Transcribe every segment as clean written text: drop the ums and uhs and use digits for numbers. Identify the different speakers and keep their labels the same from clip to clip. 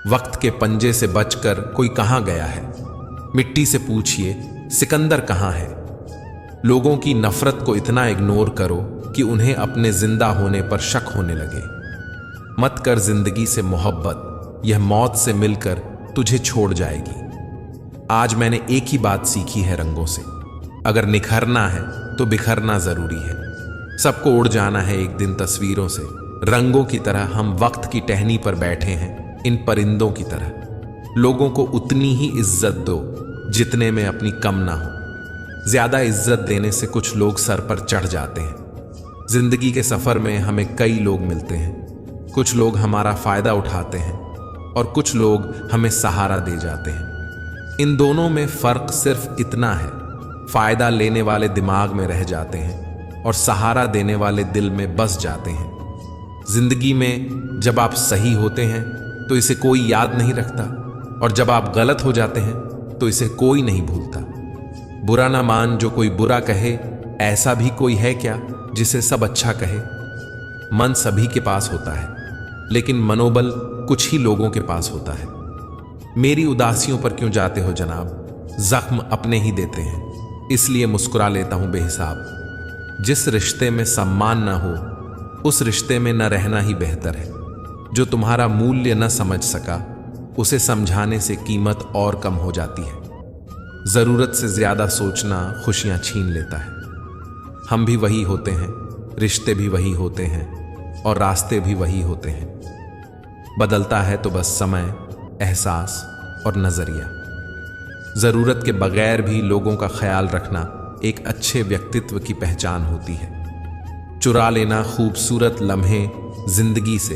Speaker 1: वक्त के पंजे से बचकर कोई कहां गया है? मिट्टी से पूछिए सिकंदर कहां है? लोगों की नफरत को इतना इग्नोर करो कि उन्हें अपने जिंदा होने पर शक होने लगे। मत कर जिंदगी से मोहब्बत, यह मौत से मिलकर तुझे छोड़ जाएगी। आज मैंने एक ही बात सीखी है रंगों से, अगर निखरना है तो बिखरना जरूरी है। सबको उड़ जाना है एक दिन तस्वीरों से। रंगों की तरह हम वक्त की टहनी पर बैठे हैं, इन परिंदों की तरह। लोगों को उतनी ही इज्जत दो जितने में अपनी कम ना हो। ज्यादा इज्जत देने से कुछ लोग सर पर चढ़ जाते हैं। जिंदगी के सफर में हमें कई लोग मिलते हैं। कुछ लोग हमारा फायदा उठाते हैं और कुछ लोग हमें सहारा दे जाते हैं। इन दोनों में फर्क सिर्फ इतना है, फायदा लेने वाले दिमाग में रह जाते हैं और सहारा देने वाले दिल में बस जाते हैं। जिंदगी में जब आप सही होते हैं तो इसे कोई याद नहीं रखता, और जब आप गलत हो जाते हैं तो इसे कोई नहीं भूलता। बुरा ना मान जो कोई बुरा कहे, ऐसा भी कोई है क्या जिसे सब अच्छा कहे? मन सभी के पास होता है, लेकिन मनोबल कुछ ही लोगों के पास होता है। मेरी उदासियों पर क्यों जाते हो जनाब? जख्म अपने ही देते हैं, इसलिए मुस्कुरा लेता हूं बेहिसाब। जिस रिश्ते में सम्मान ना हो, उस रिश्ते में न रहना ही बेहतर है। जो तुम्हारा मूल्य न समझ सका, उसे समझाने से कीमत और कम हो जाती है। जरूरत से ज्यादा सोचना खुशियां छीन लेता है। हम भी वही होते हैं, रिश्ते भी वही होते हैं, और रास्ते भी वही होते हैं। बदलता है तो बस समय, एहसास और नजरिया। जरूरत के बगैर भी लोगों का ख्याल रखना एक अच्छे व्यक्तित्व की पहचान होती है। चुरा लेना खूबसूरत लम्हे जिंदगी से,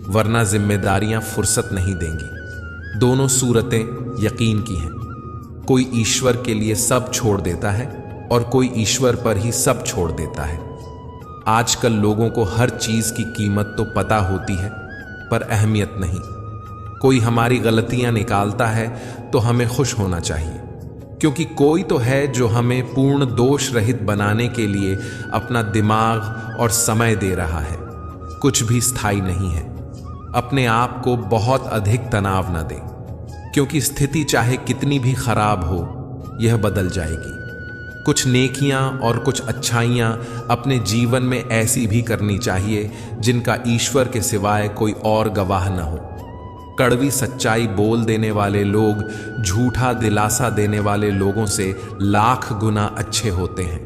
Speaker 1: वरना जिम्मेदारियां फुर्सत नहीं देंगी। दोनों सूरतें यकीन की हैं। कोई ईश्वर के लिए सब छोड़ देता है और कोई ईश्वर पर ही सब छोड़ देता है। आजकल लोगों को हर चीज की कीमत तो पता होती है, पर अहमियत नहीं। कोई हमारी गलतियां निकालता है तो हमें खुश होना चाहिए, क्योंकि कोई तो है जो हमें पूर्ण दोष रहित बनाने के लिए अपना दिमाग और समय दे रहा है। कुछ भी स्थायी नहीं है। अपने आप को बहुत अधिक तनाव न दें, क्योंकि स्थिति चाहे कितनी भी खराब हो, यह बदल जाएगी। कुछ नेकियां और कुछ अच्छाइयां अपने जीवन में ऐसी भी करनी चाहिए जिनका ईश्वर के सिवाय कोई और गवाह न हो। कड़वी सच्चाई बोल देने वाले लोग झूठा दिलासा देने वाले लोगों से लाख गुना अच्छे होते हैं।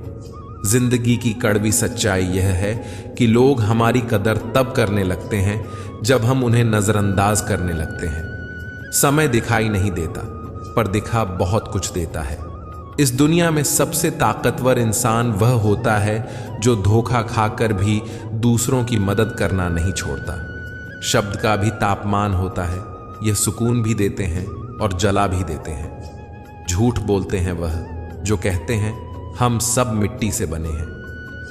Speaker 1: जिंदगी की कड़वी सच्चाई यह है कि लोग हमारी कदर तब करने लगते हैं जब हम उन्हें नजरअंदाज करने लगते हैं। समय दिखाई नहीं देता, पर दिखा बहुत कुछ देता है। इस दुनिया में सबसे ताकतवर इंसान वह होता है जो धोखा खाकर भी दूसरों की मदद करना नहीं छोड़ता। शब्द का भी तापमान होता है, यह सुकून भी देते हैं और जला भी देते हैं। झूठ बोलते हैं वह जो कहते हैं हम सब मिट्टी से बने हैं।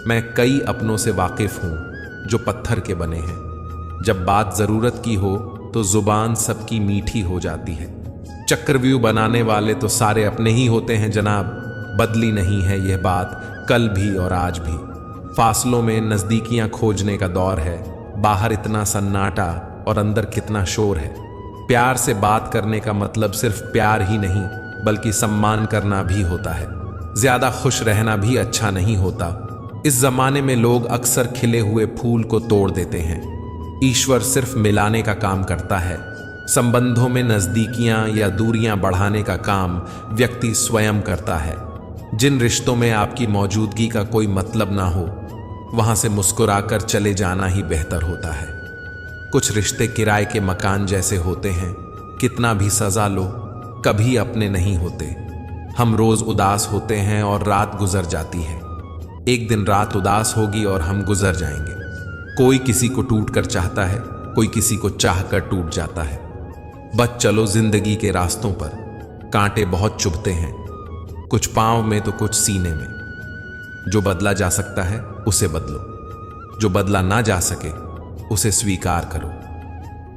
Speaker 1: मैं कई अपनों से वाकिफ हूं जो पत्थर के बने हैं। जब बात जरूरत की हो तो जुबान सबकी मीठी हो जाती है। चक्रव्यूह बनाने वाले तो सारे अपने ही होते हैं जनाब। बदली नहीं है यह बात कल भी और आज भी। फासलों में नजदीकियां खोजने का दौर है। बाहर इतना सन्नाटा और अंदर कितना शोर है। प्यार से बात करने का मतलब सिर्फ प्यार ही नहीं, बल्कि सम्मान करना भी होता है। ज्यादा खुश रहना भी अच्छा नहीं होता। इस जमाने में लोग अक्सर खिले हुए फूल को तोड़ देते हैं। ईश्वर सिर्फ मिलाने का काम करता है। संबंधों में नजदीकियां या दूरियां बढ़ाने का काम व्यक्ति स्वयं करता है। जिन रिश्तों में आपकी मौजूदगी का कोई मतलब ना हो, वहां से मुस्कुराकर चले जाना ही बेहतर होता है। कुछ रिश्ते किराए के मकान जैसे होते हैं, कितना भी सजा लो कभी अपने नहीं होते। हम रोज उदास होते हैं और रात गुजर जाती है। एक दिन रात उदास होगी और हम गुजर जाएंगे। कोई किसी को टूट कर चाहता है, कोई किसी को चाह कर टूट जाता है। बच चलो जिंदगी के रास्तों पर, कांटे बहुत चुभते हैं, कुछ पांव में तो कुछ सीने में। जो बदला जा सकता है उसे बदलो, जो बदला ना जा सके उसे स्वीकार करो,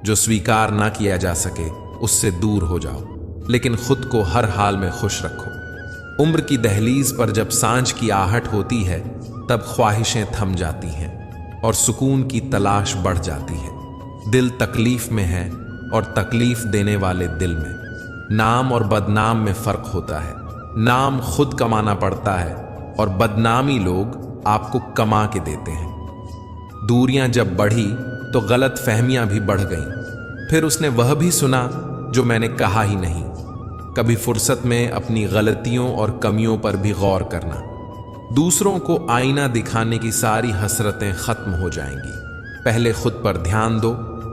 Speaker 1: जो स्वीकार ना किया जा सके उससे दूर हो जाओ, लेकिन खुद को हर हाल में खुश रखो। उम्र की दहलीज पर जब सांझ की आहट होती है, तब ख्वाहिशें थम जाती हैं और सुकून की तलाश बढ़ जाती है। दिल तकलीफ में है और तकलीफ देने वाले दिल में। नाम और बदनाम में फर्क होता है। नाम खुद कमाना पड़ता है और बदनामी लोग आपको कमा के देते हैं। दूरियां जब बढ़ी तो गलत फहमियां भी बढ़ गईं। फिर उसने वह भी सुना जो मैंने कहा ही नहीं। कभी फुर्सत में अपनी गलतियों और कमियों पर भी गौर करना। दूसरों को आईना दिखाने की सारी हसरतें खत्म हो जाएंगी। पहले खुद पर ध्यान दो,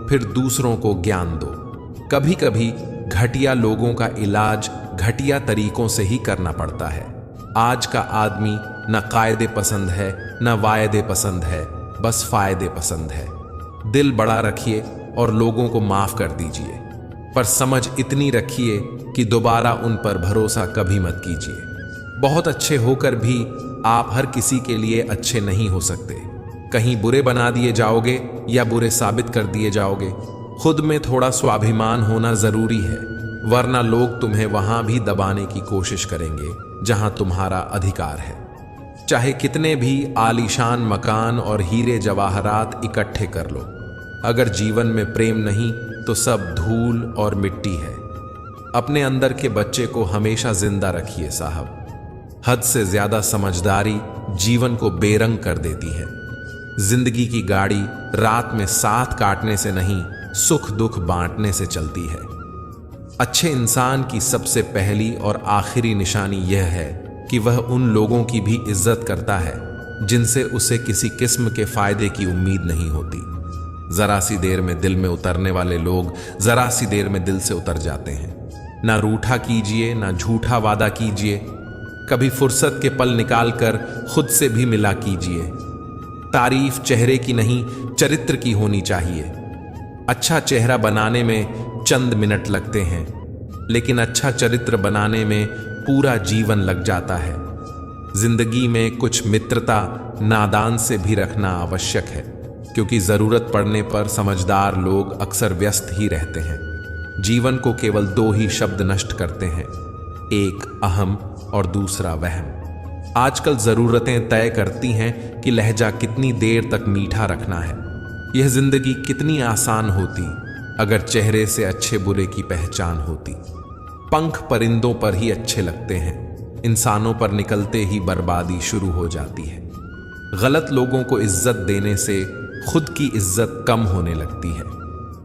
Speaker 1: फिर दूसरों को ज्ञान दो। कभी कभी घटिया लोगों का इलाज घटिया तरीकों से ही करना पड़ता है। आज का आदमी न कायदे पसंद है न वायदे पसंद है, बस फायदे पसंद है। दिल बड़ा रखिए और लोगों को माफ कर दीजिए, पर समझ इतनी रखिए कि दोबारा उन पर भरोसा कभी मत कीजिए। बहुत अच्छे होकर भी आप हर किसी के लिए अच्छे नहीं हो सकते। कहीं बुरे बना दिए जाओगे या बुरे साबित कर दिए जाओगे। खुद में थोड़ा स्वाभिमान होना जरूरी है, वरना लोग तुम्हें वहां भी दबाने की कोशिश करेंगे जहां तुम्हारा अधिकार है। चाहे कितने भी आलीशान मकान और हीरे जवाहरात इकट्ठे कर लो, अगर जीवन में प्रेम नहीं तो सब धूल और मिट्टी है। अपने अंदर के बच्चे को हमेशा जिंदा रखिए साहब। हद से ज्यादा समझदारी जीवन को बेरंग कर देती है। जिंदगी की गाड़ी रात में साथ काटने से नहीं, सुख दुख बांटने से चलती है। अच्छे इंसान की सबसे पहली और आखिरी निशानी यह है कि वह उन लोगों की भी इज्जत करता है जिनसे उसे किसी किस्म के फायदे की उम्मीद नहीं होती। जरा सी देर में दिल में उतरने वाले लोग जरा सी देर में दिल से उतर जाते हैं। ना रूठा कीजिए, ना झूठा वादा कीजिए। कभी फुर्सत के पल निकाल कर खुद से भी मिला कीजिए। तारीफ चेहरे की नहीं, चरित्र की होनी चाहिए। अच्छा चेहरा बनाने में चंद मिनट लगते हैं, लेकिन अच्छा चरित्र बनाने में पूरा जीवन लग जाता है। जिंदगी में कुछ मित्रता नादान से भी रखना आवश्यक है, क्योंकि जरूरत पड़ने पर समझदार लोग अक्सर व्यस्त ही रहते हैं। जीवन को केवल दो ही शब्द नष्ट करते हैं, एक अहम और दूसरा वहम। आजकल जरूरतें तय करती हैं कि लहजा कितनी देर तक मीठा रखना है। यह जिंदगी कितनी आसान होती अगर चेहरे से अच्छे बुरे की पहचान होती। पंख परिंदों पर ही अच्छे लगते हैं, इंसानों पर निकलते ही बर्बादी शुरू हो जाती है। गलत लोगों को इज्जत देने से खुद की इज्जत कम होने लगती है।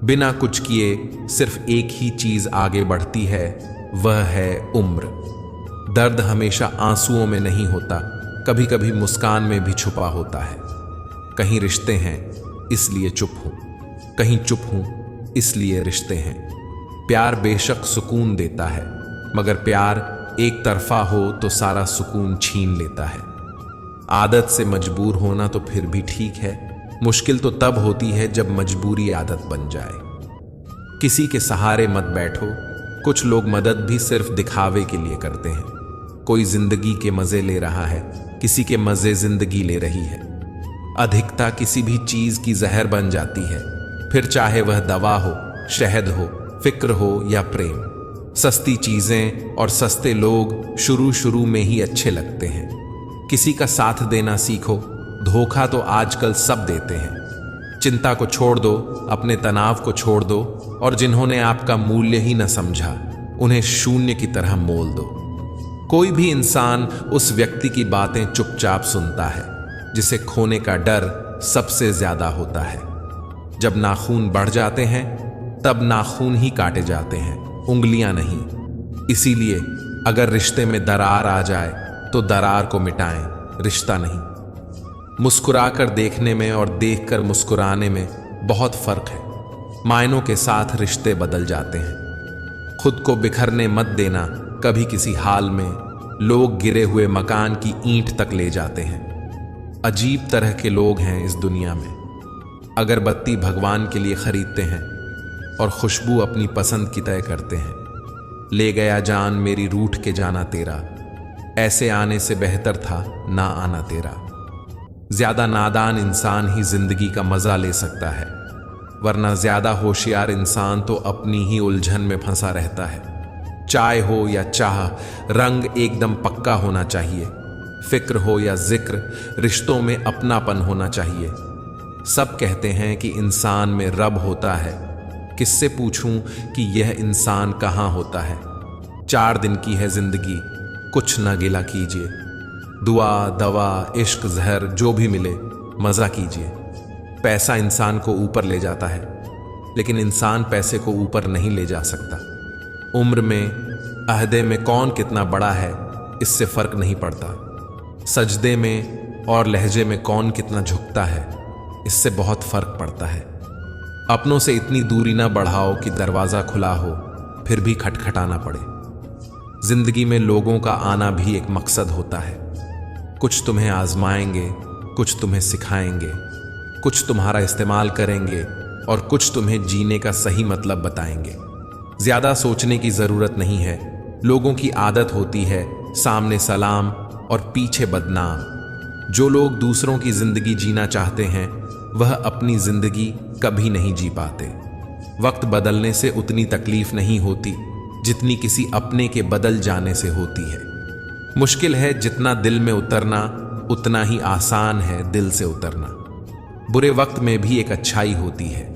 Speaker 1: बिना कुछ किए सिर्फ एक ही चीज आगे बढ़ती है, वह है उम्र। दर्द हमेशा आंसुओं में नहीं होता, कभी कभी मुस्कान में भी छुपा होता है। कहीं रिश्ते हैं इसलिए चुप हूं, कहीं चुप हूं इसलिए रिश्ते हैं। प्यार बेशक सुकून देता है, मगर प्यार एक तरफा हो तो सारा सुकून छीन लेता है। आदत से मजबूर होना तो फिर भी ठीक है, मुश्किल तो तब होती है जब मजबूरी आदत बन जाए। किसी के सहारे मत बैठो। कुछ लोग मदद भी सिर्फ दिखावे के लिए करते हैं। कोई जिंदगी के मजे ले रहा है, किसी के मजे जिंदगी ले रही है। अधिकता किसी भी चीज की जहर बन जाती है, फिर चाहे वह दवा हो, शहद हो, फिक्र हो या प्रेम। सस्ती चीजें और सस्ते लोग शुरू में ही अच्छे लगते हैं। किसी का साथ देना सीखो, धोखा तो आजकल सब देते हैं। चिंता को छोड़ दो, अपने तनाव को छोड़ दो, और जिन्होंने आपका मूल्य ही न समझा उन्हें शून्य की तरह मोल दो। कोई भी इंसान उस व्यक्ति की बातें चुपचाप सुनता है जिसे खोने का डर सबसे ज्यादा होता है। जब नाखून बढ़ जाते हैं तब नाखून ही काटे जाते हैं, उंगलियां नहीं। इसीलिए अगर रिश्ते में दरार आ जाए तो दरार को मिटाएं, रिश्ता नहीं। मुस्कुराकर देखने में और देखकर मुस्कुराने में बहुत फर्क है। मायनों के साथ रिश्ते बदल जाते हैं। खुद को बिखरने मत देना। कभी किसी हाल में लोग गिरे हुए मकान की ईंट तक ले जाते हैं। अजीब तरह के लोग हैं इस दुनिया में। अगरबत्ती भगवान के लिए खरीदते हैं और खुशबू अपनी पसंद की तय करते हैं। ले गया जान मेरी रूठ के जाना तेरा, ऐसे आने से बेहतर था ना आना तेरा। ज्यादा नादान इंसान ही जिंदगी का मजा ले सकता है, वरना ज्यादा होशियार इंसान तो अपनी ही उलझन में फंसा रहता है। चाय हो या चाह, रंग एकदम पक्का होना चाहिए। फिक्र हो या जिक्र, रिश्तों में अपनापन होना चाहिए। सब कहते हैं कि इंसान में रब होता है, किससे पूछूं कि यह इंसान कहाँ होता है। 4 दिन की है जिंदगी, कुछ न गिला कीजिए। दुआ, दवा, इश्क, जहर जो भी मिले मज़ा कीजिए। पैसा इंसान को ऊपर ले जाता है, लेकिन इंसान पैसे को ऊपर नहीं ले जा सकता। उम्र में, अहदे में कौन कितना बड़ा है इससे फर्क नहीं पड़ता। सजदे में और लहजे में कौन कितना झुकता है इससे बहुत फर्क पड़ता है। अपनों से इतनी दूरी ना बढ़ाओ कि दरवाज़ा खुला हो फिर भी खटखटाना पड़े। जिंदगी में लोगों का आना भी एक मकसद होता है। कुछ तुम्हें आजमाएंगे, कुछ तुम्हें सिखाएंगे, कुछ तुम्हारा इस्तेमाल करेंगे और कुछ तुम्हें जीने का सही मतलब बताएंगे। ज्यादा सोचने की जरूरत नहीं है। लोगों की आदत होती है सामने सलाम और पीछे बदनाम। जो लोग दूसरों की जिंदगी जीना चाहते हैं वह अपनी जिंदगी कभी नहीं जी पाते। वक्त बदलने से उतनी तकलीफ नहीं होती जितनी किसी अपने के बदल जाने से होती है। मुश्किल है जितना दिल में उतरना, उतना ही आसान है दिल से उतरना। बुरे वक्त में भी एक अच्छाई होती है।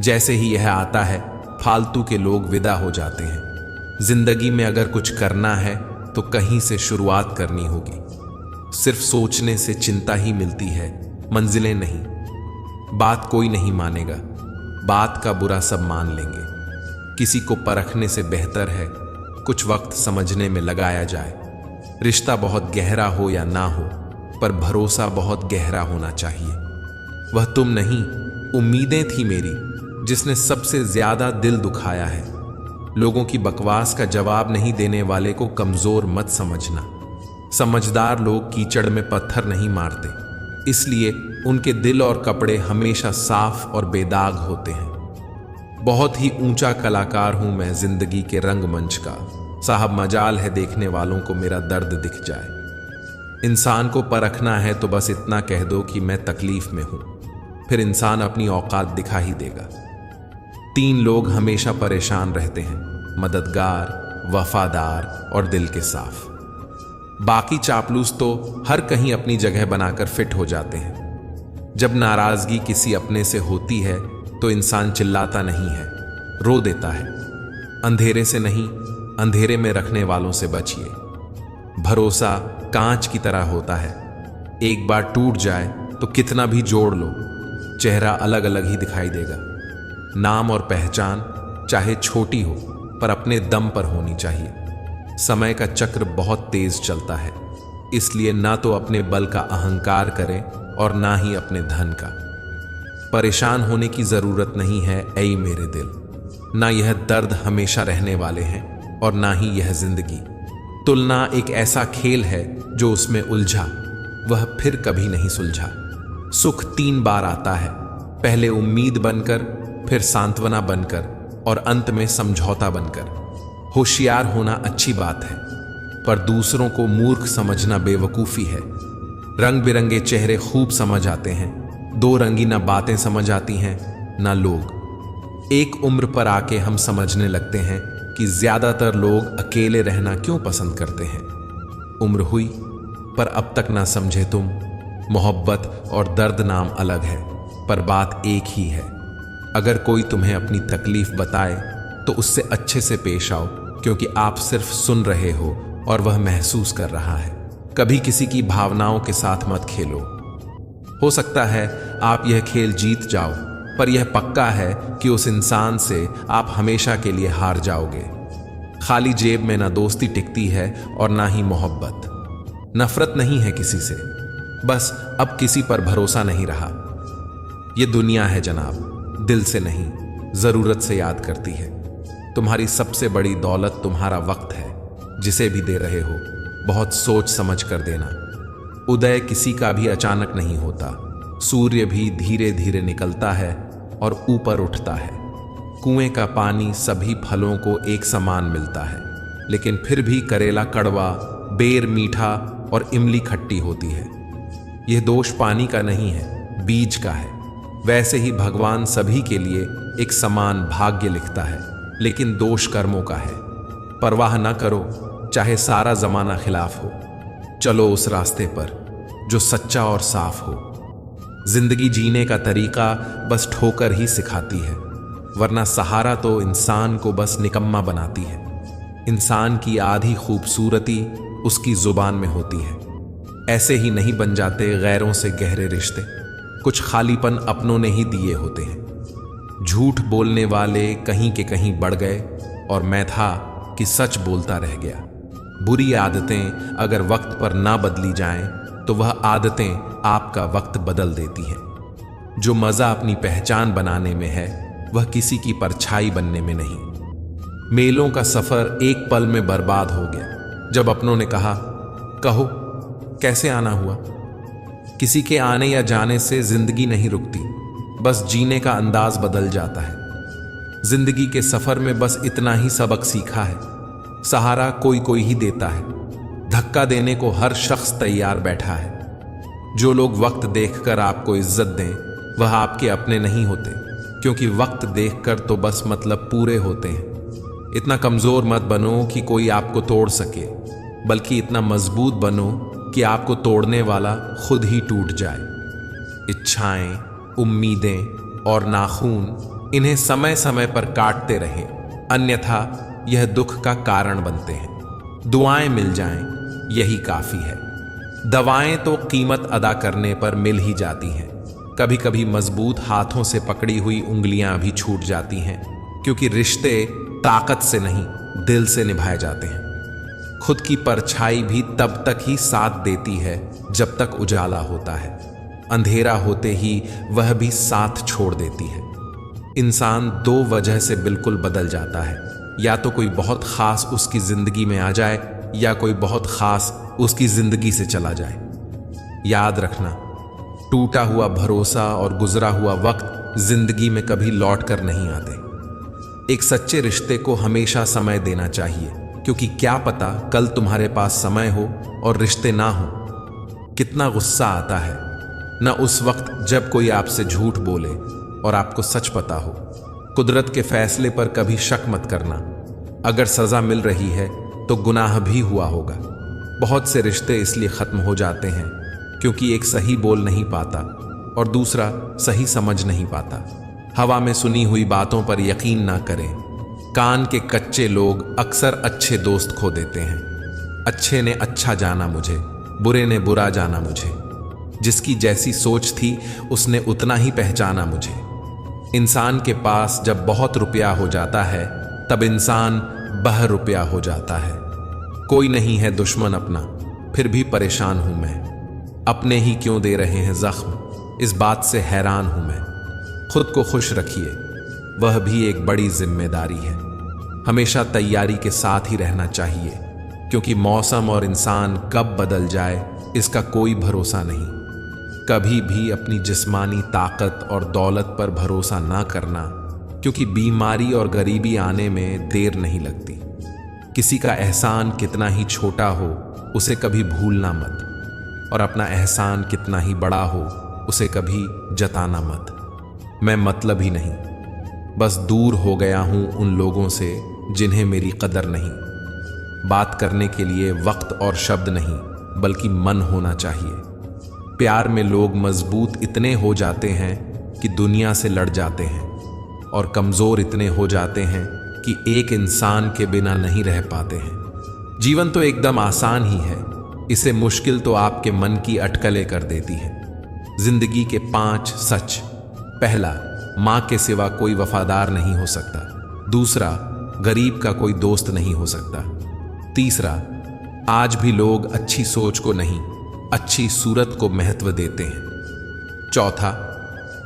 Speaker 1: जैसे ही यह आता है फालतू के लोग विदा हो जाते हैं। जिंदगी में अगर कुछ करना है तो कहीं से शुरुआत करनी होगी। सिर्फ सोचने से चिंता ही मिलती है, मंजिलें नहीं। बात कोई नहीं मानेगा, बात का बुरा सब मान लेंगे। किसी को परखने से बेहतर है कुछ वक्त समझने में लगाया जाए। रिश्ता बहुत गहरा हो या ना हो, पर भरोसा बहुत गहरा होना चाहिए। वह तुम नहीं, उम्मीदें थी मेरी जिसने सबसे ज्यादा दिल दुखाया है। लोगों की बकवास का जवाब नहीं देने वाले को कमजोर मत समझना। समझदार लोग कीचड़ में पत्थर नहीं मारते, इसलिए उनके दिल और कपड़े हमेशा साफ और बेदाग होते हैं। बहुत ही ऊंचा कलाकार हूं मैं जिंदगी के रंगमंच का। साहब मजाल है देखने वालों को मेरा दर्द दिख जाए। इंसान को परखना है तो बस इतना कह दो कि मैं तकलीफ में हूं, फिर इंसान अपनी औकात दिखा ही देगा। 3 लोग हमेशा परेशान रहते हैं, मददगार, वफादार और दिल के साफ। बाकी चापलूस तो हर कहीं अपनी जगह बनाकर फिट हो जाते हैं। जब नाराजगी किसी अपने से होती है तो इंसान चिल्लाता नहीं है, रो देता है। अंधेरे से नहीं, अंधेरे में रखने वालों से बचिए। भरोसा कांच की तरह होता है, एक बार टूट जाए तो कितना भी जोड़ लो चेहरा अलग अलग ही दिखाई देगा। नाम और पहचान चाहे छोटी हो पर अपने दम पर होनी चाहिए। समय का चक्र बहुत तेज चलता है, इसलिए ना तो अपने बल का अहंकार करें और ना ही अपने धन का। परेशान होने की जरूरत नहीं है ऐ मेरे दिल। ना यह दर्द हमेशा रहने वाले हैं और ना ही यह जिंदगी। तुलना एक ऐसा खेल है जो उसमें उलझा वह फिर कभी नहीं सुलझा। सुख 3 बार आता है, पहले उम्मीद बनकर, फिर सांत्वना बनकर और अंत में समझौता बनकर। होशियार होना अच्छी बात है, पर दूसरों को मूर्ख समझना बेवकूफी है। रंग बिरंगे चेहरे खूब समझ आते हैं, 2 रंगी ना बातें समझ आती हैं ना लोग। एक उम्र पर आके हम समझने लगते हैं कि ज्यादातर लोग अकेले रहना क्यों पसंद करते हैं। उम्र हुई पर अब तक ना समझे तुम, मोहब्बत और दर्द नाम अलग है पर बात एक ही है। अगर कोई तुम्हें अपनी तकलीफ बताए तो उससे अच्छे से पेश आओ, क्योंकि आप सिर्फ सुन रहे हो और वह महसूस कर रहा है। कभी किसी की भावनाओं के साथ मत खेलो। हो सकता है आप यह खेल जीत जाओ, पर यह पक्का है कि उस इंसान से आप हमेशा के लिए हार जाओगे। खाली जेब में ना दोस्ती टिकती है और ना ही मोहब्बत। नफरत नहीं है किसी से, बस अब किसी पर भरोसा नहीं रहा। यह दुनिया है जनाब, दिल से नहीं जरूरत से याद करती है। तुम्हारी सबसे बड़ी दौलत तुम्हारा वक्त है, जिसे भी दे रहे हो बहुत सोच समझ कर देना। उदय किसी का भी अचानक नहीं होता। सूर्य भी धीरे धीरे निकलता है और ऊपर उठता है। कुएं का पानी सभी फलों को एक समान मिलता है, लेकिन फिर भी करेला कड़वा, बेर मीठा और इमली खट्टी होती है। यह दोष पानी का नहीं है, बीज का है। वैसे ही भगवान सभी के लिए एक समान भाग्य लिखता है, लेकिन दोष कर्मों का है। परवाह न करो चाहे सारा जमाना खिलाफ हो, चलो उस रास्ते पर जो सच्चा और साफ हो। जिंदगी जीने का तरीका बस ठोकर ही सिखाती है। वरना सहारा तो इंसान को बस निकम्मा बनाती है। इंसान की आधी खूबसूरती उसकी जुबान में होती है। ऐसे ही नहीं बन जाते गैरों से गहरे रिश्ते, कुछ खालीपन अपनों ने ही दिए होते हैं। झूठ बोलने वाले कहीं के कहीं बढ़ गए और मैं था कि सच बोलता रह गया। बुरी आदतें अगर वक्त पर ना बदली जाएं तो वह आदतें आपका वक्त बदल देती हैं। जो मजा अपनी पहचान बनाने में है वह किसी की परछाई बनने में नहीं। मेलों का सफर एक पल में बर्बाद हो गया जब अपनों ने कहा, कहो कैसे आना हुआ। किसी के आने या जाने से जिंदगी नहीं रुकती, बस जीने का अंदाज बदल जाता है। जिंदगी के सफर में बस इतना ही सबक सीखा है, सहारा कोई कोई ही देता है, धक्का देने को हर शख्स तैयार बैठा है। जो लोग वक्त देखकर आपको इज्जत दें वह आपके अपने नहीं होते, क्योंकि वक्त देखकर तो बस मतलब पूरे होते हैं। इतना कमजोर मत बनो कि कोई आपको तोड़ सके, बल्कि इतना मजबूत बनो कि आपको तोड़ने वाला खुद ही टूट जाए। इच्छाएं, उम्मीदें और नाखून, इन्हें समय समय पर काटते रहें, अन्यथा यह दुख का कारण बनते हैं। दुआएं मिल जाएं, यही काफी है। दवाएं तो कीमत अदा करने पर मिल ही जाती हैं। कभी कभी मजबूत हाथों से पकड़ी हुई उंगलियां भी छूट जाती हैं, क्योंकि रिश्ते ताकत से नहीं दिल से निभाए जाते हैं। खुद की परछाई भी तब तक ही साथ देती है जब तक उजाला होता है, अंधेरा होते ही वह भी साथ छोड़ देती है। इंसान दो वजह से बिल्कुल बदल जाता है, या तो कोई बहुत खास उसकी जिंदगी में आ जाए या कोई बहुत खास उसकी जिंदगी से चला जाए। याद रखना, टूटा हुआ भरोसा और गुजरा हुआ वक्त जिंदगी में कभी लौट कर नहीं आते। एक सच्चे रिश्ते को हमेशा समय देना चाहिए, क्योंकि क्या पता कल तुम्हारे पास समय हो और रिश्ते ना हो। कितना गुस्सा आता है न उस वक्त जब कोई आपसे झूठ बोले और आपको सच पता हो। कुदरत के फैसले पर कभी शक मत करना। अगर सजा मिल रही है तो गुनाह भी हुआ होगा। बहुत से रिश्ते इसलिए खत्म हो जाते हैं क्योंकि एक सही बोल नहीं पाता और दूसरा सही समझ नहीं पाता। हवा में सुनी हुई बातों पर यकीन ना करें। कान के कच्चे लोग अक्सर अच्छे दोस्त खो देते हैं। अच्छे ने अच्छा जाना मुझे, बुरे ने बुरा जाना मुझे। जिसकी जैसी सोच थी उसने उतना ही पहचाना मुझे। इंसान के पास जब बहुत रुपया हो जाता है तब इंसान बहरूपिया हो जाता है। कोई नहीं है दुश्मन अपना, फिर भी परेशान हूं मैं। अपने ही क्यों दे रहे हैं जख्म, इस बात से हैरान हूं मैं। खुद को खुश रखिए, वह भी एक बड़ी जिम्मेदारी है। हमेशा तैयारी के साथ ही रहना चाहिए, क्योंकि मौसम और इंसान कब बदल जाए इसका कोई भरोसा नहीं। कभी भी अपनी जिस्मानी ताकत और दौलत पर भरोसा ना करना, क्योंकि बीमारी और गरीबी आने में देर नहीं लगती। किसी का एहसान कितना ही छोटा हो उसे कभी भूलना मत, और अपना एहसान कितना ही बड़ा हो उसे कभी जताना मत। मैं मतलब ही नहीं, बस दूर हो गया हूं उन लोगों से जिन्हें मेरी कदर नहीं। बात करने के लिए वक्त और शब्द नहीं बल्कि मन होना चाहिए। प्यार में लोग मजबूत इतने हो जाते हैं कि दुनिया से लड़ जाते हैं, और कमजोर इतने हो जाते हैं कि एक इंसान के बिना नहीं रह पाते हैं। जीवन तो एकदम आसान ही है, इसे मुश्किल तो आपके मन की अटकलें कर देती है। जिंदगी के 5 सच। पहला, मां के सिवा कोई वफादार नहीं हो सकता। दूसरा, गरीब का कोई दोस्त नहीं हो सकता। तीसरा, आज भी लोग अच्छी सोच को नहीं अच्छी सूरत को महत्व देते हैं। चौथा,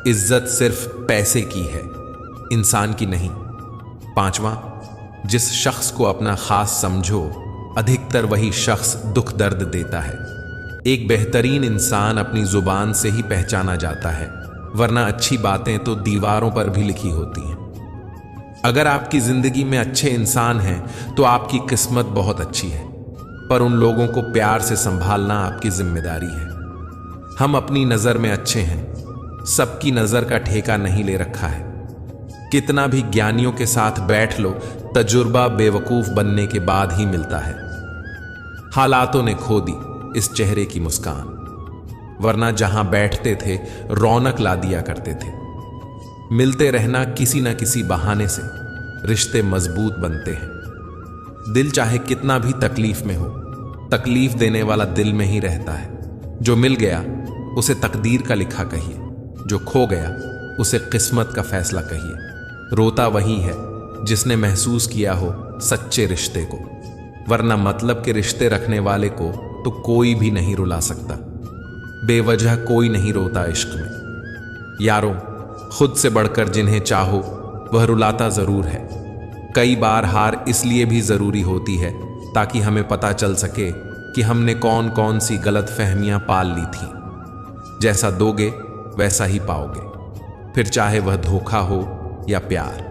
Speaker 1: इज्जत सिर्फ पैसे की है, इंसान की नहीं। पांचवा, जिस शख्स को अपना खास समझो अधिकतर वही शख्स दुख दर्द देता है। एक बेहतरीन इंसान अपनी जुबान से ही पहचाना जाता है, वरना अच्छी बातें तो दीवारों पर भी लिखी होती हैं। अगर आपकी जिंदगी में अच्छे इंसान हैं तो आपकी किस्मत बहुत अच्छी है, पर उन लोगों को प्यार से संभालना आपकी जिम्मेदारी है। हम अपनी नजर में अच्छे हैं, सबकी नजर का ठेका नहीं ले रखा है। कितना भी ज्ञानियों के साथ बैठ लो, तजुर्बा बेवकूफ बनने के बाद ही मिलता है। हालातों ने खो दी इस चेहरे की मुस्कान, वरना जहां बैठते थे रौनक ला दिया करते थे। मिलते रहना किसी न किसी बहाने से रिश्ते मजबूत बनते हैं। दिल चाहे कितना भी तकलीफ में हो, तकलीफ देने वाला दिल में ही रहता है। जो मिल गया उसे तकदीर का लिखा कहिए, जो खो गया उसे किस्मत का फैसला कहिए। रोता वही है जिसने महसूस किया हो सच्चे रिश्ते को, वरना मतलब के रिश्ते रखने वाले को तो कोई भी नहीं रुला सकता। बेवजह कोई नहीं रोता इश्क में। यारों, खुद से बढ़कर जिन्हें चाहो वह रुलाता जरूर है। कई बार हार इसलिए भी जरूरी होती है ताकि हमें पता चल सके कि हमने कौन कौन सी गलत फहमियां पाल ली थी। जैसा दोगे वैसा ही पाओगे, फिर चाहे वह धोखा हो या प्यार।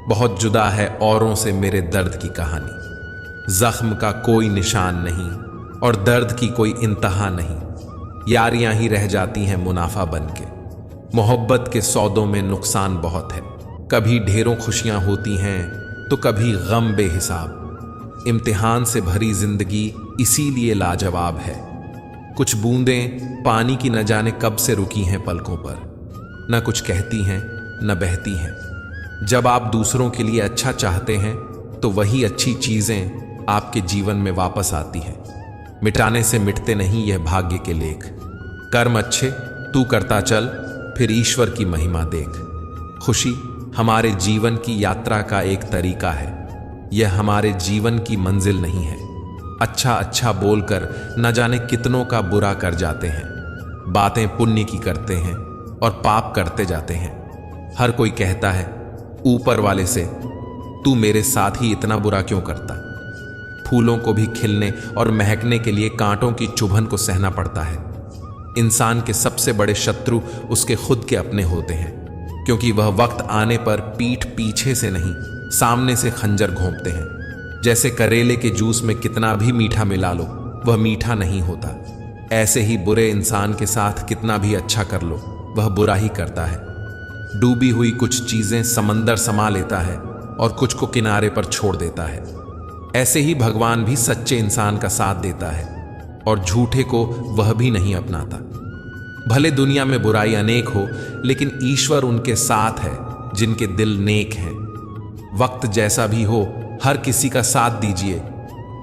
Speaker 1: बहुत जुदा है औरों से मेरे दर्द की कहानी। जख्म का कोई निशान नहीं और दर्द की कोई इंतहा नहीं। यारियां ही रह जाती हैं मुनाफा बनके। मोहब्बत के सौदों में नुकसान बहुत है। कभी ढेरों खुशियां होती हैं तो कभी गम बेहिसाब। इम्तिहान से भरी जिंदगी इसीलिए लाजवाब है। कुछ बूंदें पानी की न जाने कब से रुकी हैं पलकों पर, न कुछ कहती हैं न बहती हैं। जब आप दूसरों के लिए अच्छा चाहते हैं तो वही अच्छी चीजें आपके जीवन में वापस आती हैं। मिटाने से मिटते नहीं यह भाग्य के लेख। कर्म अच्छे तू करता चल, फिर ईश्वर की महिमा देख। खुशी हमारे जीवन की यात्रा का एक तरीका है, यह हमारे जीवन की मंजिल नहीं है। अच्छा अच्छा बोलकर न जाने कितनों का बुरा कर जाते हैं। बातें पुण्य की करते हैं और पाप करते जाते हैं। हर कोई कहता है ऊपर वाले से, तू मेरे साथ ही इतना बुरा क्यों करता। फूलों को भी खिलने और महकने के लिए कांटों की चुभन को सहना पड़ता है। इंसान के सबसे बड़े शत्रु उसके खुद के अपने होते हैं, क्योंकि वह वक्त आने पर पीठ पीछे से नहीं सामने से खंजर घोंपते हैं। जैसे करेले के जूस में कितना भी मीठा मिला लो वह मीठा नहीं होता, ऐसे ही बुरे इंसान के साथ कितना भी अच्छा कर लो वह बुरा ही करता है। डूबी हुई कुछ चीजें समंदर समा लेता है और कुछ को किनारे पर छोड़ देता है। ऐसे ही भगवान भी सच्चे इंसान का साथ देता है और झूठे को वह भी नहीं अपनाता। भले दुनिया में बुराई अनेक हो, लेकिन ईश्वर उनके साथ है जिनके दिल नेक हैं। वक्त जैसा भी हो हर किसी का साथ दीजिए,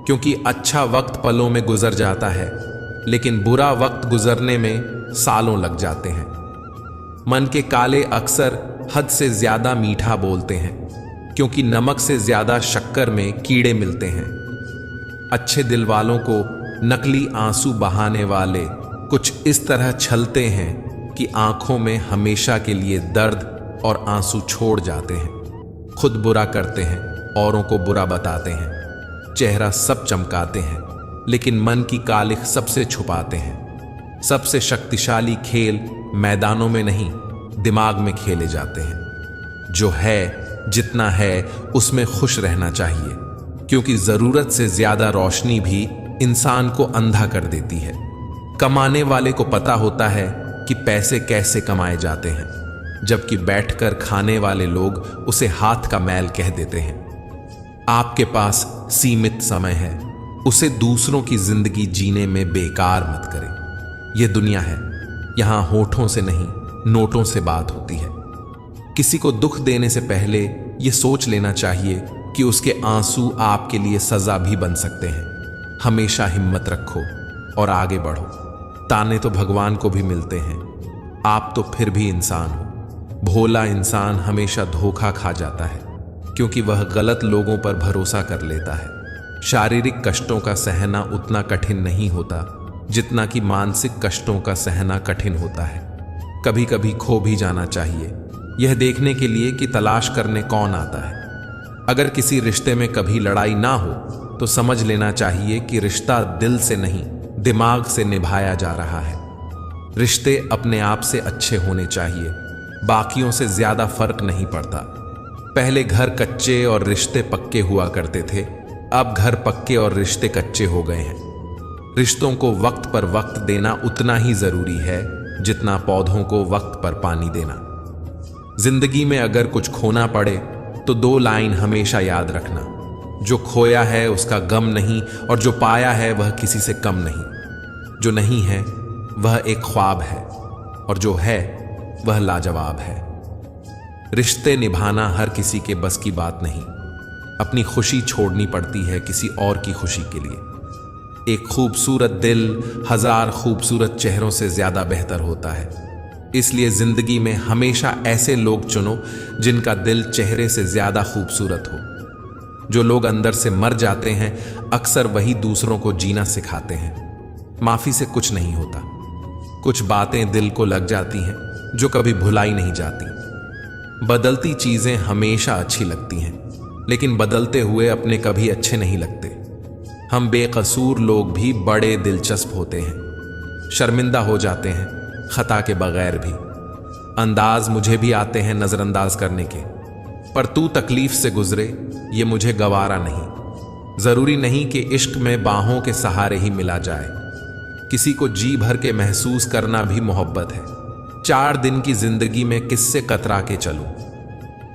Speaker 1: क्योंकि अच्छा वक्त पलों में गुजर जाता है, लेकिन बुरा वक्त गुजरने में सालों लग जाते हैं। मन के काले अक्सर हद से ज्यादा मीठा बोलते हैं, क्योंकि नमक से ज्यादा शक्कर में कीड़े मिलते हैं। अच्छे दिल वालों को नकली आंसू बहाने वाले कुछ इस तरह छलते हैं कि आंखों में हमेशा के लिए दर्द और आंसू छोड़ जाते हैं। खुद बुरा करते हैं, औरों को बुरा बताते हैं। चेहरा सब चमकाते हैं, लेकिन मन की कालिख सबसे छुपाते हैं। सबसे शक्तिशाली खेल मैदानों में नहीं दिमाग में खेले जाते हैं। जो है जितना है उसमें खुश रहना चाहिए, क्योंकि जरूरत से ज्यादा रोशनी भी इंसान को अंधा कर देती है। कमाने वाले को पता होता है कि पैसे कैसे कमाए जाते हैं, जबकि बैठकर खाने वाले लोग उसे हाथ का मैल कह देते हैं। आपके पास सीमित समय है, उसे दूसरों की जिंदगी जीने में बेकार मत करें। यह दुनिया है, यहां होठों से नहीं नोटों से बात होती है। किसी को दुख देने से पहले यह सोच लेना चाहिए कि उसके आंसू आपके लिए सजा भी बन सकते हैं। हमेशा हिम्मत रखो और आगे बढ़ो। ताने तो भगवान को भी मिलते हैं, आप तो फिर भी इंसान हो। भोला इंसान हमेशा धोखा खा जाता है, क्योंकि वह गलत लोगों पर भरोसा कर लेता है। शारीरिक कष्टों का सहना उतना कठिन नहीं होता जितना कि मानसिक कष्टों का सहना कठिन होता है। कभी कभी खो भी जाना चाहिए, यह देखने के लिए कि तलाश करने कौन आता है। अगर किसी रिश्ते में कभी लड़ाई ना हो तो समझ लेना चाहिए कि रिश्ता दिल से नहीं दिमाग से निभाया जा रहा है। रिश्ते अपने आप से अच्छे होने चाहिए, बाकियों से ज्यादा फर्क नहीं पड़ता। पहले घर कच्चे और रिश्ते पक्के हुआ करते थे, अब घर पक्के और रिश्ते कच्चे हो गए हैं। रिश्तों को वक्त पर वक्त देना उतना ही जरूरी है जितना पौधों को वक्त पर पानी देना। जिंदगी में अगर कुछ खोना पड़े तो 2 लाइन हमेशा याद रखना, जो खोया है उसका गम नहीं और जो पाया है वह किसी से कम नहीं। जो नहीं है वह एक ख्वाब है और जो है वह लाजवाब है। रिश्ते निभाना हर किसी के बस की बात नहीं। अपनी खुशी छोड़नी पड़ती है किसी और की खुशी के लिए। एक खूबसूरत दिल हजार खूबसूरत चेहरों से ज्यादा बेहतर होता है। इसलिए जिंदगी में हमेशा ऐसे लोग चुनो जिनका दिल चेहरे से ज्यादा खूबसूरत हो। जो लोग अंदर से मर जाते हैं अक्सर वही दूसरों को जीना सिखाते हैं। माफी से कुछ नहीं होता। कुछ बातें दिल को लग जाती हैं जो कभी भुलाई नहीं जाती। बदलती चीजें हमेशा अच्छी लगती हैं, लेकिन बदलते हुए अपने कभी अच्छे नहीं लगते। हम बेकसूर लोग भी बड़े दिलचस्प होते हैं, शर्मिंदा हो जाते हैं खता के बगैर भी। अंदाज मुझे भी आते हैं नजरअंदाज करने के, पर तू तकलीफ से गुजरे ये मुझे गवारा नहीं। जरूरी नहीं कि इश्क में बाहों के सहारे ही मिला जाए। किसी को जी भर के महसूस करना भी मोहब्बत है। 4 दिन की जिंदगी में किससे कतरा के चलूं?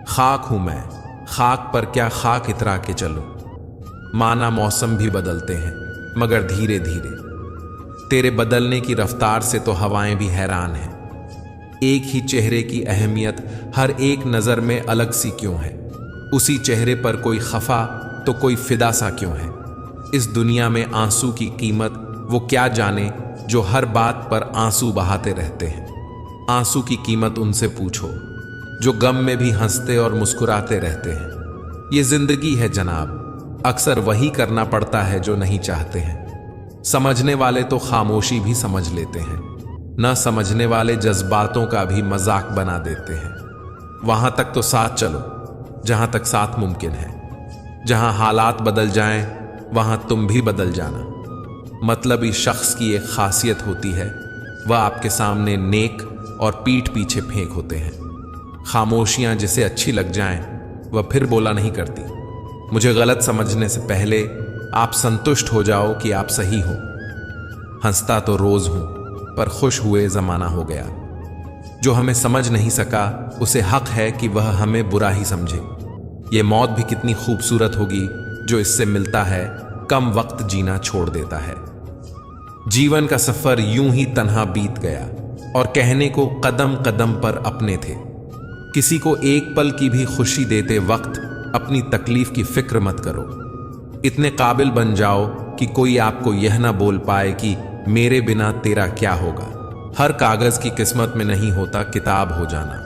Speaker 1: खाक हूं मैं, खाक पर क्या खाक इतरा के चलूं? माना मौसम भी बदलते हैं मगर धीरे धीरे। तेरे बदलने की रफ्तार से तो हवाएं भी हैरान हैं। एक ही चेहरे की अहमियत हर एक नजर में अलग सी क्यों है? उसी चेहरे पर कोई खफा तो कोई फिदा सा क्यों है? इस दुनिया में आंसू की कीमत वो क्या जाने जो हर बात पर आंसू बहाते रहते हैं। आंसू की कीमत उनसे पूछो जो गम में भी हंसते और मुस्कुराते रहते हैं। ये जिंदगी है जनाब, अक्सर वही करना पड़ता है जो नहीं चाहते हैं। समझने वाले तो खामोशी भी समझ लेते हैं, न समझने वाले जज्बातों का भी मजाक बना देते हैं। वहां तक तो साथ चलो जहां तक साथ मुमकिन है। जहां हालात बदल जाएं वहां तुम भी बदल जाना। मतलबी शख्स की एक खासियत होती है, वह आपके सामने नेक और पीठ पीछे फेंक होते हैं। खामोशियां जिसे अच्छी लग जाएं वह फिर बोला नहीं करती। मुझे गलत समझने से पहले आप संतुष्ट हो जाओ कि आप सही हो। हंसता तो रोज हूं पर खुश हुए जमाना हो गया। जो हमें समझ नहीं सका उसे हक है कि वह हमें बुरा ही समझे। ये मौत भी कितनी खूबसूरत होगी जो इससे मिलता है, कम वक्त जीना छोड़ देता है। जीवन का सफर यूं ही तन्हा बीत गया और कहने को कदम कदम पर अपने थे। किसी को एक पल की भी खुशी देते वक्त अपनी तकलीफ की फिक्र मत करो। इतने काबिल बन जाओ कि कोई आपको यह ना बोल पाए कि मेरे बिना तेरा क्या होगा। हर कागज की किस्मत में नहीं होता किताब हो जाना।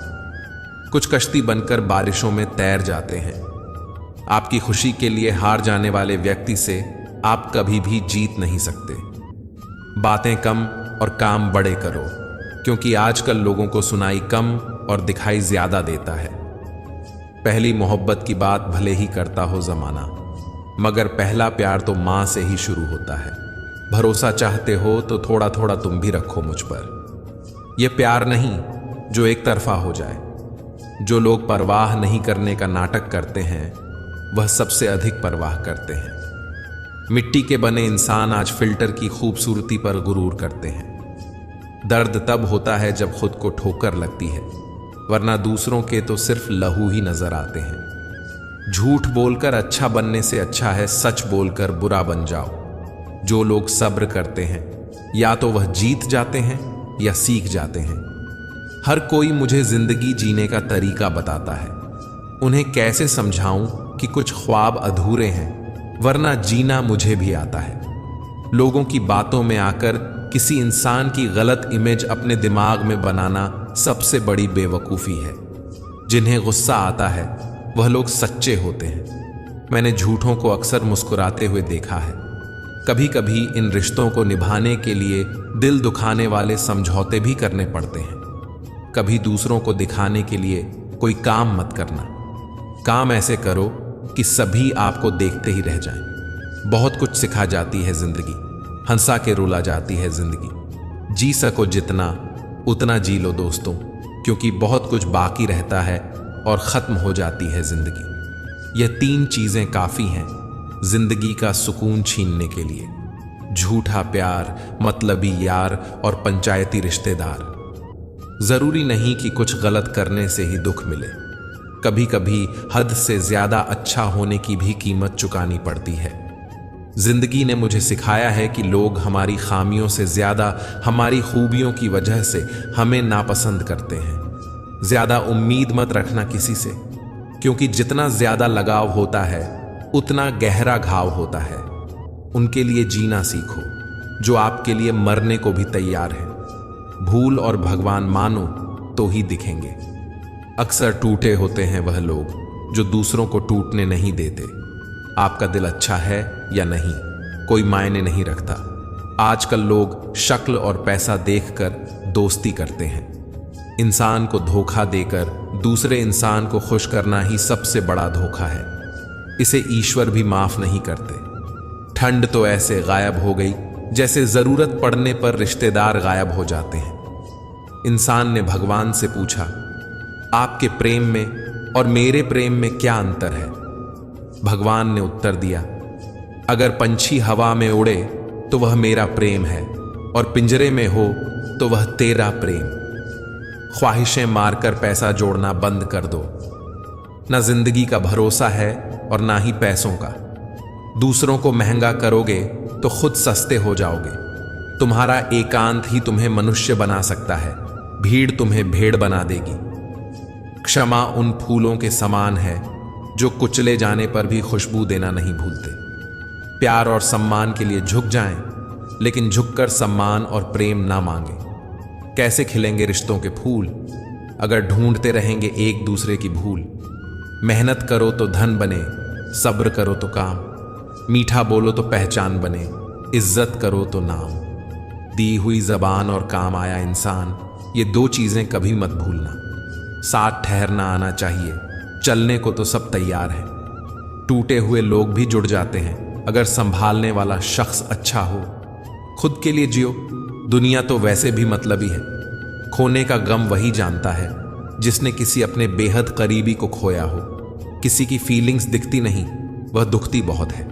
Speaker 1: कुछ कश्ती बनकर बारिशों में तैर जाते हैं। आपकी खुशी के लिए हार जाने वाले व्यक्ति से आप कभी भी जीत नहीं सकते। बातें कम और काम बड़े करो, क्योंकि आजकल लोगों को सुनाई कम और दिखाई ज्यादा देता है। पहली मोहब्बत की बात भले ही करता हो जमाना, मगर पहला प्यार तो मां से ही शुरू होता है। भरोसा चाहते हो तो थोड़ा थोड़ा तुम भी रखो मुझ पर। यह प्यार नहीं जो एक तरफा हो जाए। जो लोग परवाह नहीं करने का नाटक करते हैं वह सबसे अधिक परवाह करते हैं। मिट्टी के बने इंसान आज फिल्टर की खूबसूरती पर गुरूर करते हैं। दर्द तब होता है जब खुद को ठोकर लगती है, वरना दूसरों के तो सिर्फ लहू ही नजर आते हैं। झूठ बोलकर अच्छा बनने से अच्छा है सच बोलकर बुरा बन जाओ। जो लोग सब्र करते हैं या तो वह जीत जाते हैं या सीख जाते हैं। हर कोई मुझे जिंदगी जीने का तरीका बताता है। उन्हें कैसे समझाऊं कि कुछ ख्वाब अधूरे हैं, वरना जीना मुझे भी आता है। लोगों की बातों में आकर किसी इंसान की गलत इमेज अपने दिमाग में बनाना सबसे बड़ी बेवकूफ़ी है। जिन्हें गुस्सा आता है वह लोग सच्चे होते हैं। मैंने झूठों को अक्सर मुस्कुराते हुए देखा है। कभी कभी इन रिश्तों को निभाने के लिए दिल दुखाने वाले समझौते भी करने पड़ते हैं। कभी दूसरों को दिखाने के लिए कोई काम मत करना। काम ऐसे करो कि सभी आपको देखते ही रह जाएं। बहुत कुछ सिखा जाती है जिंदगी, हंसा के रुला जाती है जिंदगी। जी सको जितना उतना जी लो दोस्तों, क्योंकि बहुत कुछ बाकी रहता है और खत्म हो जाती है जिंदगी। यह 3 चीजें काफी हैं जिंदगी का सुकून छीनने के लिए। झूठा प्यार, मतलबी यार और पंचायती रिश्तेदार। जरूरी नहीं कि कुछ गलत करने से ही दुख मिले। कभी कभी हद से ज्यादा अच्छा होने की भी कीमत चुकानी पड़ती है। जिंदगी ने मुझे सिखाया है कि लोग हमारी खामियों से ज्यादा हमारी खूबियों की वजह से हमें नापसंद करते हैं। ज्यादा उम्मीद मत रखना किसी से, क्योंकि जितना ज्यादा लगाव होता है उतना गहरा घाव होता है। उनके लिए जीना सीखो जो आपके लिए मरने को भी तैयार है। भूल और भगवान मानो तो ही दिखेंगे। अक्सर टूटे होते हैं वह लोग जो दूसरों को टूटने नहीं देते। आपका दिल अच्छा है या नहीं कोई मायने नहीं रखता। आजकल लोग शक्ल और पैसा देखकर दोस्ती करते हैं। इंसान को धोखा देकर दूसरे इंसान को खुश करना ही सबसे बड़ा धोखा है। इसे ईश्वर भी माफ नहीं करते। ठंड तो ऐसे गायब हो गई जैसे जरूरत पड़ने पर रिश्तेदार गायब हो जाते हैं। इंसान ने भगवान से पूछा, आपके प्रेम में और मेरे प्रेम में क्या अंतर है? भगवान ने उत्तर दिया, अगर पंछी हवा में उड़े तो वह मेरा प्रेम है और पिंजरे में हो तो वह तेरा प्रेम। ख्वाहिशें मारकर पैसा जोड़ना बंद कर दो। ना जिंदगी का भरोसा है और ना ही पैसों का। दूसरों को महंगा करोगे तो खुद सस्ते हो जाओगे। तुम्हारा एकांत ही तुम्हें मनुष्य बना सकता है, भीड़ तुम्हें भेड़ बना देगी। क्षमा उन फूलों के समान है जो कुचले जाने पर भी खुशबू देना नहीं भूलते। प्यार और सम्मान के लिए झुक जाएं, लेकिन झुककर सम्मान और प्रेम ना मांगे। कैसे खिलेंगे रिश्तों के फूल अगर ढूंढते रहेंगे एक दूसरे की भूल। मेहनत करो तो धन बने, सब्र करो तो काम, मीठा बोलो तो पहचान बने, इज्जत करो तो नाम। दी हुई जबान और काम आया इंसान, ये दो चीजें कभी मत भूलना। साथ ठहरना आना चाहिए, चलने को तो सब तैयार है। टूटे हुए लोग भी जुड़ जाते हैं अगर संभालने वाला शख्स अच्छा हो। खुद के लिए जियो, दुनिया तो वैसे भी मतलबी है। खोने का गम वही जानता है जिसने किसी अपने बेहद करीबी को खोया हो। किसी की फीलिंग्स दिखती नहीं, वह दुखती बहुत है।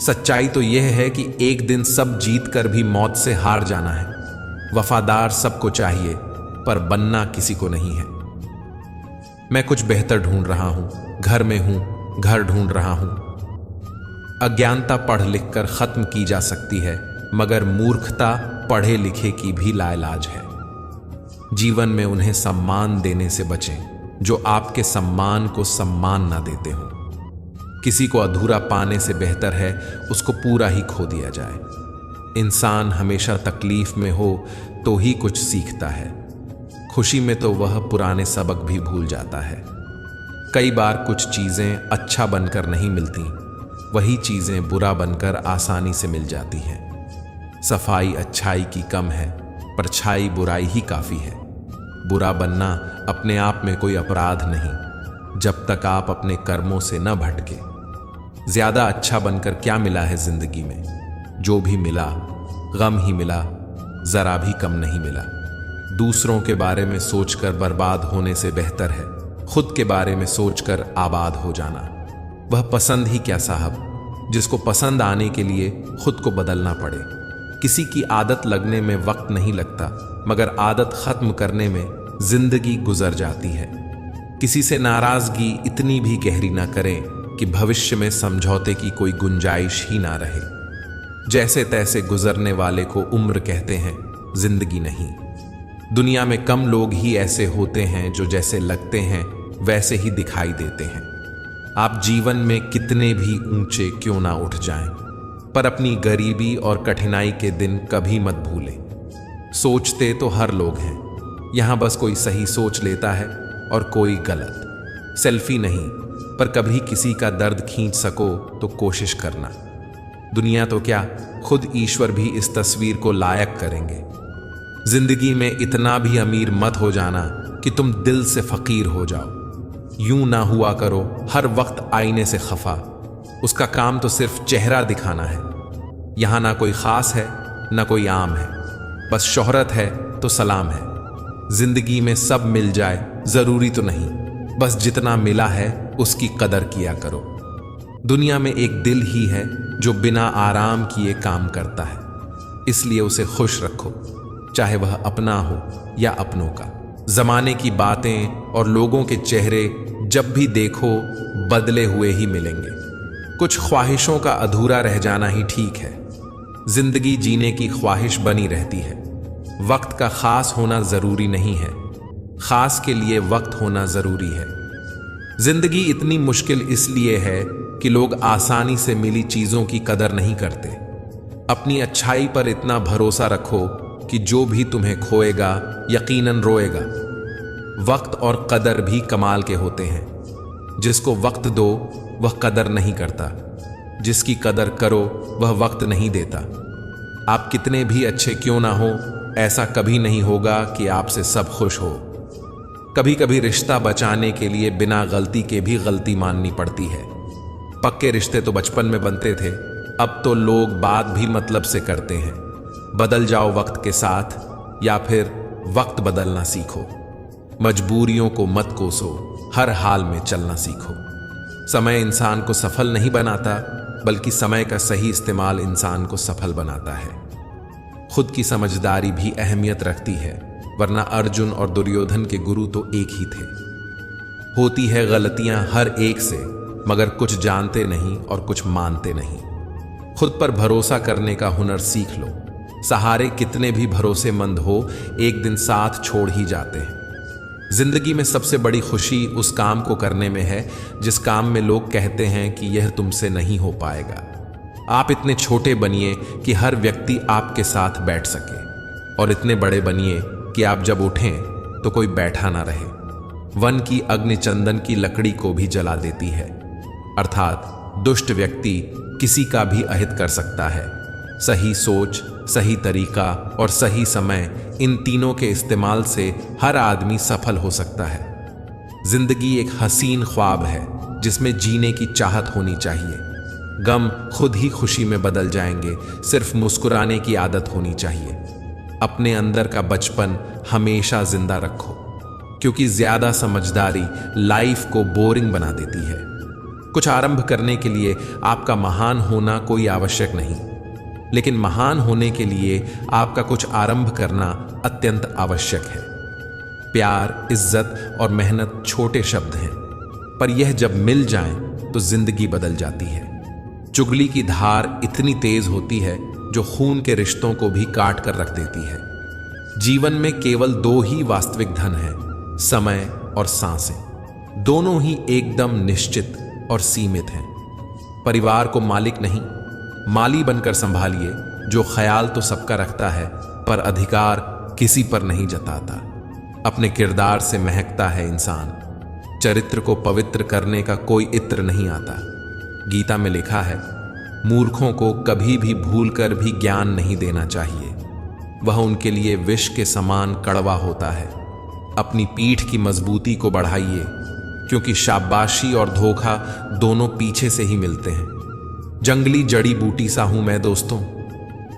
Speaker 1: सच्चाई तो यह है कि एक दिन सब जीत कर भी मौत से हार जाना है। वफादार सबको चाहिए पर बनना किसी को नहीं है। मैं कुछ बेहतर ढूंढ रहा हूं, घर में हूं, घर ढूंढ रहा हूं। अज्ञानता पढ़ लिख कर खत्म की जा सकती है, मगर मूर्खता पढ़े लिखे की भी लाइलाज है। जीवन में उन्हें सम्मान देने से बचें जो आपके सम्मान को सम्मान ना देते हो। किसी को अधूरा पाने से बेहतर है उसको पूरा ही खो दिया जाए। इंसान हमेशा तकलीफ में हो तो ही कुछ सीखता है। खुशी में तो वह पुराने सबक भी भूल जाता है। कई बार कुछ चीजें अच्छा बनकर नहीं मिलती, वही चीजें बुरा बनकर आसानी से मिल जाती हैं। सफाई अच्छाई की कम है, परछाई बुराई ही काफी है। बुरा बनना अपने आप में कोई अपराध नहीं, जब तक आप अपने कर्मों से न भटके। ज्यादा अच्छा बनकर क्या मिला है जिंदगी में? जो भी मिला गम ही मिला, जरा भी कम नहीं मिला। दूसरों के बारे में सोचकर बर्बाद होने से बेहतर है खुद के बारे में सोचकर आबाद हो जाना। वह पसंद ही क्या साहब, जिसको पसंद आने के लिए खुद को बदलना पड़े। किसी की आदत लगने में वक्त नहीं लगता, मगर आदत खत्म करने में जिंदगी गुजर जाती है। किसी से नाराजगी इतनी भी गहरी ना करें कि भविष्य में समझौते की कोई गुंजाइश ही ना रहे। जैसे तैसे गुजरने वाले को उम्र कहते हैं, जिंदगी नहीं। दुनिया में कम लोग ही ऐसे होते हैं जो जैसे लगते हैं वैसे ही दिखाई देते हैं। आप जीवन में कितने भी ऊंचे क्यों ना उठ जाएं, पर अपनी गरीबी और कठिनाई के दिन कभी मत भूलें। सोचते तो हर लोग हैं, यहां बस कोई सही सोच लेता है और कोई गलत। सेल्फी नहीं, पर कभी किसी का दर्द खींच सको तो कोशिश करना। दुनिया तो क्या, खुद ईश्वर भी इस तस्वीर को लायक करेंगे। जिंदगी में इतना भी अमीर मत हो जाना कि तुम दिल से फकीर हो जाओ। यूं ना हुआ करो हर वक्त आईने से खफा, उसका काम तो सिर्फ चेहरा दिखाना है। यहां ना कोई खास है ना कोई आम है, बस शोहरत है तो सलाम है। जिंदगी में सब मिल जाए जरूरी तो नहीं, बस जितना मिला है उसकी कदर किया करो। दुनिया में एक दिल ही है जो बिना आराम किए काम करता है, इसलिए उसे खुश रखो, चाहे वह अपना हो या अपनों का। जमाने की बातें और लोगों के चेहरे जब भी देखो बदले हुए ही मिलेंगे। कुछ ख्वाहिशों का अधूरा रह जाना ही ठीक है। जिंदगी जीने की ख्वाहिश बनी रहती है। वक्त का खास होना जरूरी नहीं है, खास के लिए वक्त होना जरूरी है। जिंदगी इतनी मुश्किल इसलिए है कि लोग आसानी से मिली चीजों की कदर नहीं करते। अपनी अच्छाई पर इतना भरोसा रखो कि जो भी तुम्हें खोएगा यकीनन रोएगा। वक्त और कदर भी कमाल के होते हैं। जिसको वक्त दो वह कदर नहीं करता, जिसकी कदर करो वह वक्त नहीं देता। आप कितने भी अच्छे क्यों ना हो, ऐसा कभी नहीं होगा कि आपसे सब खुश हो। कभी कभी रिश्ता बचाने के लिए बिना गलती के भी गलती माननी पड़ती है। पक्के रिश्ते तो बचपन में बनते थे, अब तो लोग बात भी मतलब से करते हैं। बदल जाओ वक्त के साथ या फिर वक्त बदलना सीखो। मजबूरियों को मत कोसो, हर हाल में चलना सीखो। समय इंसान को सफल नहीं बनाता, बल्कि समय का सही इस्तेमाल इंसान को सफल बनाता है। खुद की समझदारी भी अहमियत रखती है, वरना अर्जुन और दुर्योधन के गुरु तो एक ही थे। होती है गलतियां हर एक से, मगर कुछ जानते नहीं और कुछ मानते नहीं। खुद पर भरोसा करने का हुनर सीख लो। सहारे कितने भी भरोसेमंद हो, एक दिन साथ छोड़ ही जाते हैं। जिंदगी में सबसे बड़ी खुशी उस काम को करने में है जिस काम में लोग कहते हैं कि यह तुमसे नहीं हो पाएगा। आप इतने छोटे बनिए कि हर व्यक्ति आपके साथ बैठ सके, और इतने बड़े बनिए कि आप जब उठें तो कोई बैठा ना रहे। वन की अग्नि चंदन की लकड़ी को भी जला देती है। अर्थात दुष्ट व्यक्ति किसी का भी अहित कर सकता है। सही सोच, सही तरीका और सही समय, इन तीनों के इस्तेमाल से हर आदमी सफल हो सकता है। जिंदगी एक हसीन ख्वाब है जिसमें जीने की चाहत होनी चाहिए। गम खुद ही खुशी में बदल जाएंगे, सिर्फ मुस्कुराने की आदत होनी चाहिए। अपने अंदर का बचपन हमेशा जिंदा रखो, क्योंकि ज्यादा समझदारी लाइफ को बोरिंग बना देती है। कुछ आरंभ करने के लिए आपका महान होना कोई आवश्यक नहीं, लेकिन महान होने के लिए आपका कुछ आरंभ करना अत्यंत आवश्यक है। प्यार, इज्जत और मेहनत छोटे शब्द हैं, पर यह जब मिल जाएं तो जिंदगी बदल जाती है। चुगली की धार इतनी तेज होती है जो खून के रिश्तों को भी काट कर रख देती है। जीवन में केवल दो ही वास्तविक धन हैं, समय और सांसें। दोनों ही एकदम निश्चित और सीमित हैं। परिवार को मालिक नहीं, माली बनकर संभालिए। जो ख्याल तो सबका रखता है, पर अधिकार किसी पर नहीं जताता। अपने किरदार से महकता है इंसान। चरित्र को पवित्र करने का कोई इत्र नहीं आता। गीता में लिखा है, मूर्खों को कभी भी भूलकर भी ज्ञान नहीं देना चाहिए, वह उनके लिए विष के समान कड़वा होता है। अपनी पीठ की मजबूती को बढ़ाइए, क्योंकि शाबाशी और धोखा दोनों पीछे से ही मिलते हैं। जंगली जड़ी बूटी सा हूं मैं दोस्तों,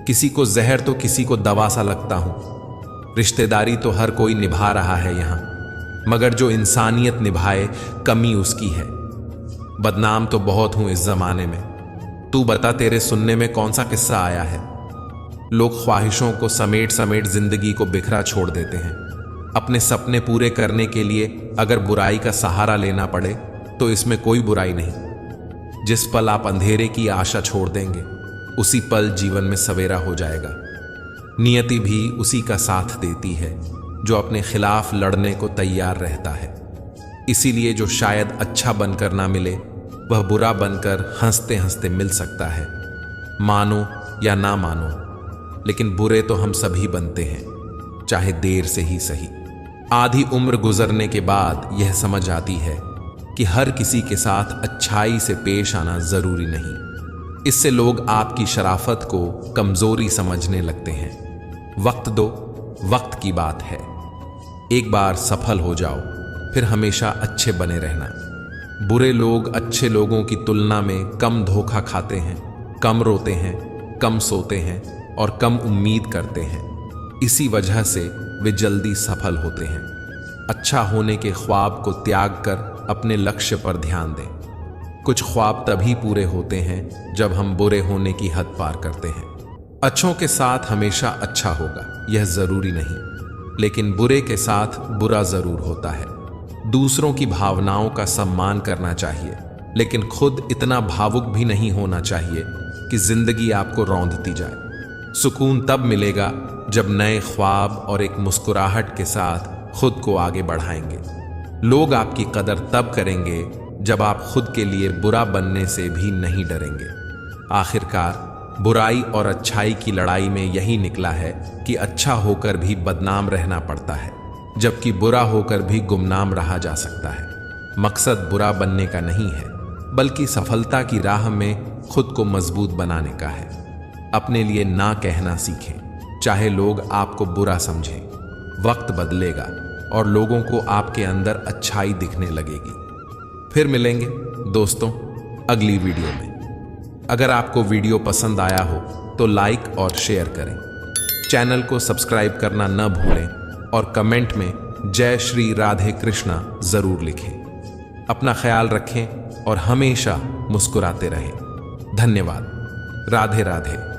Speaker 1: किसी को जहर तो किसी को दवा सा लगता हूं। रिश्तेदारी तो हर कोई निभा रहा है यहां, मगर जो इंसानियत निभाए कमी उसकी है। बदनाम तो बहुत हूं इस जमाने में, तू बता तेरे सुनने में कौन सा किस्सा आया है। लोग ख्वाहिशों को समेट समेट जिंदगी को बिखरा छोड़ देते हैं। अपने सपने पूरे करने के लिए अगर बुराई का सहारा लेना पड़े तो इसमें कोई बुराई नहीं। जिस पल आप अंधेरे की आशा छोड़ देंगे, उसी पल जीवन में सवेरा हो जाएगा। नियति भी उसी का साथ देती है जो अपने खिलाफ लड़ने को तैयार रहता है। इसीलिए जो शायद अच्छा बनकर ना मिले, वह बुरा बनकर हंसते हंसते मिल सकता है। मानो या ना मानो, लेकिन बुरे तो हम सभी बनते हैं, चाहे देर से ही सही। आधी उम्र गुजरने के बाद यह समझ आती है कि हर किसी के साथ अच्छाई से पेश आना जरूरी नहीं। इससे लोग आपकी शराफत को कमजोरी समझने लगते हैं। वक्त दो, वक्त की बात है। एक बार सफल हो जाओ, फिर हमेशा अच्छे बने रहना। बुरे लोग अच्छे लोगों की तुलना में कम धोखा खाते हैं, कम रोते हैं, कम सोते हैं और कम उम्मीद करते हैं। इसी वजह से वे जल्दी सफल होते हैं। अच्छा होने के ख्वाब को त्याग कर अपने लक्ष्य पर ध्यान दें। कुछ ख्वाब तभी पूरे होते हैं जब हम बुरे होने की हद पार करते हैं। अच्छों के साथ हमेशा अच्छा होगा यह जरूरी नहीं, लेकिन बुरे के साथ बुरा जरूर होता है। दूसरों की भावनाओं का सम्मान करना चाहिए, लेकिन खुद इतना भावुक भी नहीं होना चाहिए कि जिंदगी आपको रौंदती जाए। सुकून तब मिलेगा जब नए ख्वाब और एक मुस्कुराहट के साथ खुद को आगे बढ़ाएंगे। लोग आपकी कदर तब करेंगे जब आप खुद के लिए बुरा बनने से भी नहीं डरेंगे। आखिरकार बुराई और अच्छाई की लड़ाई में यही निकला है कि अच्छा होकर भी बदनाम रहना पड़ता है, जबकि बुरा होकर भी गुमनाम रहा जा सकता है। मकसद बुरा बनने का नहीं है, बल्कि सफलता की राह में खुद को मजबूत बनाने का है। अपने लिए ना कहना सीखें, चाहे लोग आपको बुरा समझें। वक्त बदलेगा और लोगों को आपके अंदर अच्छाई दिखने लगेगी। फिर मिलेंगे दोस्तों अगली वीडियो में। अगर आपको वीडियो पसंद आया हो तो लाइक और शेयर करें। चैनल को सब्सक्राइब करना न भूलें और कमेंट में जय श्री राधे कृष्णा जरूर लिखें। अपना ख्याल रखें और हमेशा मुस्कुराते रहें। धन्यवाद। राधे राधे।